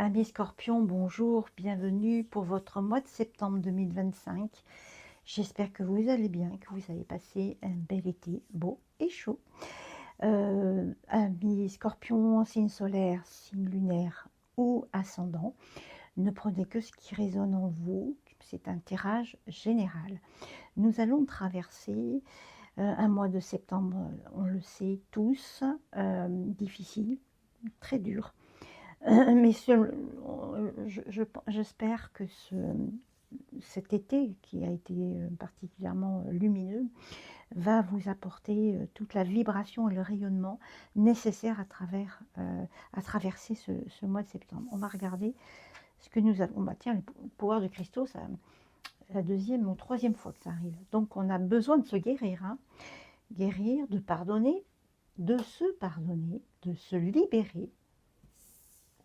Amis Scorpion, bonjour, bienvenue pour votre mois de septembre 2025. J'espère que vous allez bien, que vous avez passé un bel été beau et chaud. Amis Scorpion, signe solaire, signe lunaire ou ascendant, ne prenez que ce qui résonne en vous, c'est un tirage général. Nous allons traverser un mois de septembre, on le sait tous, difficile, très dur. Mais j'espère que cet été, qui a été particulièrement lumineux, va vous apporter toute la vibration et le rayonnement nécessaire à traverser ce mois de septembre. On va regarder ce que nous avons. Bah, tiens, le pouvoir de cristaux, c'est la deuxième ou troisième fois que ça arrive. Donc on a besoin de se guérir, hein. Guérir, de pardonner, de se libérer.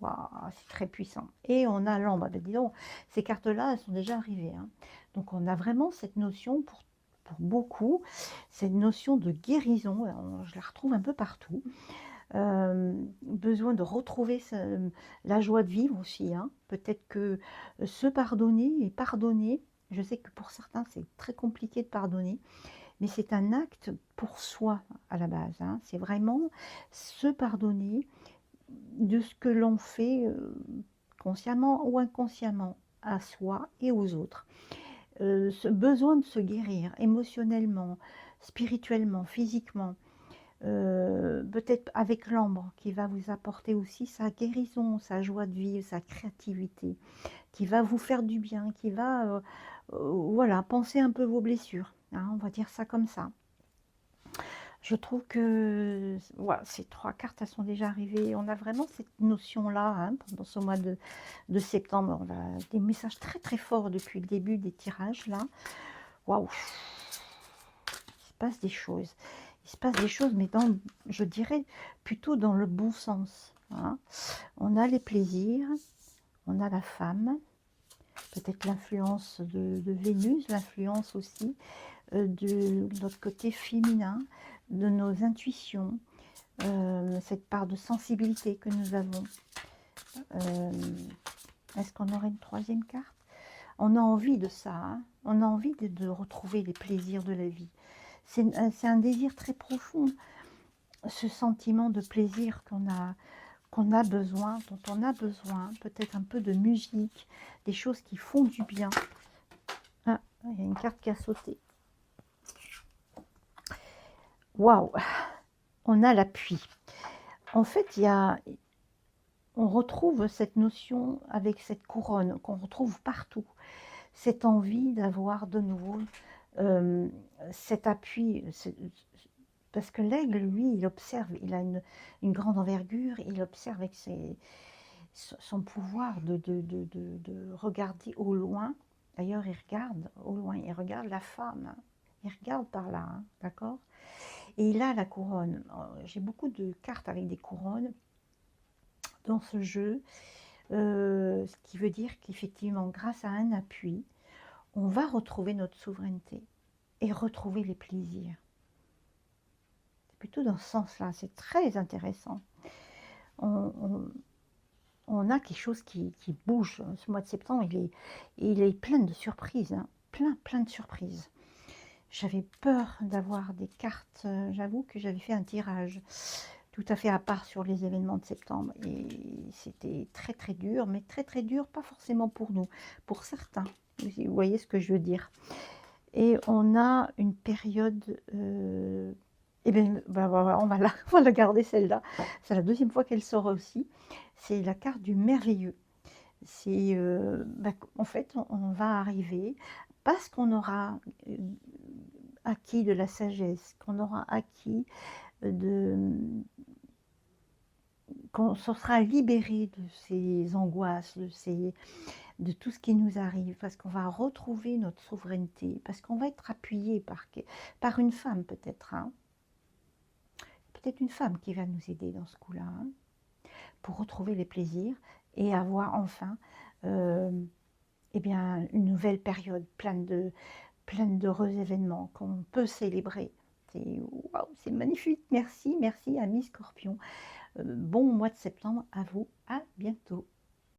Wow, c'est très puissant. Et on a l'ambre. Ben, dis donc, ces cartes-là, elles sont déjà arrivées, hein. Donc on a vraiment cette notion, pour beaucoup, cette notion de guérison. Je la retrouve un peu partout. Besoin de retrouver la joie de vivre aussi, hein. Peut-être que se pardonner et pardonner, je sais que pour certains, c'est très compliqué de pardonner, mais c'est un acte pour soi à la base, hein. C'est vraiment se pardonner de ce que l'on fait consciemment ou inconsciemment à soi et aux autres. Ce besoin de se guérir émotionnellement, spirituellement, physiquement, peut-être avec l'ambre qui va vous apporter aussi sa guérison, sa joie de vivre, sa créativité, qui va vous faire du bien, qui va voilà, penser un peu vos blessures, hein, on va dire ça comme ça. Je trouve que voilà, ces trois cartes, elles sont déjà arrivées. On a vraiment cette notion-là, hein, pendant ce mois de septembre. On a des messages très très forts depuis le début des tirages, là. Waouh! Il se passe des choses. Il se passe des choses, mais je dirais, plutôt dans le bon sens, hein. On a les plaisirs, on a la femme, peut-être l'influence de Vénus, l'influence aussi de notre côté féminin, de nos intuitions, cette part de sensibilité que nous avons. Est-ce qu'on aurait une troisième carte? On a envie de ça, hein. On a envie de retrouver les plaisirs de la vie. C'est un désir très profond, ce sentiment de plaisir qu'on a besoin, dont on a besoin, peut-être un peu de musique, des choses qui font du bien. Ah, il y a une carte qui a sauté. Waouh! On a l'appui. En fait, on retrouve cette notion avec cette couronne qu'on retrouve partout. Cette envie d'avoir de nouveau cet appui. Parce que l'aigle, lui, il observe, il a une grande envergure, il observe avec son pouvoir de regarder au loin. D'ailleurs, il regarde au loin, il regarde la femme. Il regarde par là, hein, d'accord? Et il a la couronne. J'ai beaucoup de cartes avec des couronnes dans ce jeu, ce qui veut dire qu'effectivement, grâce à un appui, on va retrouver notre souveraineté et retrouver les plaisirs. C'est plutôt dans ce sens-là, c'est très intéressant. On a quelque chose qui bouge. Ce mois de septembre, il est plein de surprises, hein, plein de surprises. J'avais peur d'avoir des cartes, j'avoue que j'avais fait un tirage tout à fait à part sur les événements de septembre. Et c'était très très dur, mais très très dur, pas forcément pour nous, pour certains. Vous voyez ce que je veux dire. Et on a une période... et bien, voilà, on va la garder celle-là. C'est la deuxième fois qu'elle sort aussi. C'est la carte du merveilleux. C'est en fait, on va arriver parce qu'on aura acquis de la sagesse, qu'on aura acquis qu'on se sera libéré de ces angoisses, de tout ce qui nous arrive, parce qu'on va retrouver notre souveraineté, parce qu'on va être appuyé par une femme peut-être, hein. Peut-être une femme qui va nous aider dans ce coup-là, hein, pour retrouver les plaisirs et avoir enfin eh bien, une nouvelle période pleine d'heureux événements qu'on peut célébrer. Waouh, c'est magnifique. Merci, merci, amis Scorpion. Bon mois de septembre à vous. À bientôt.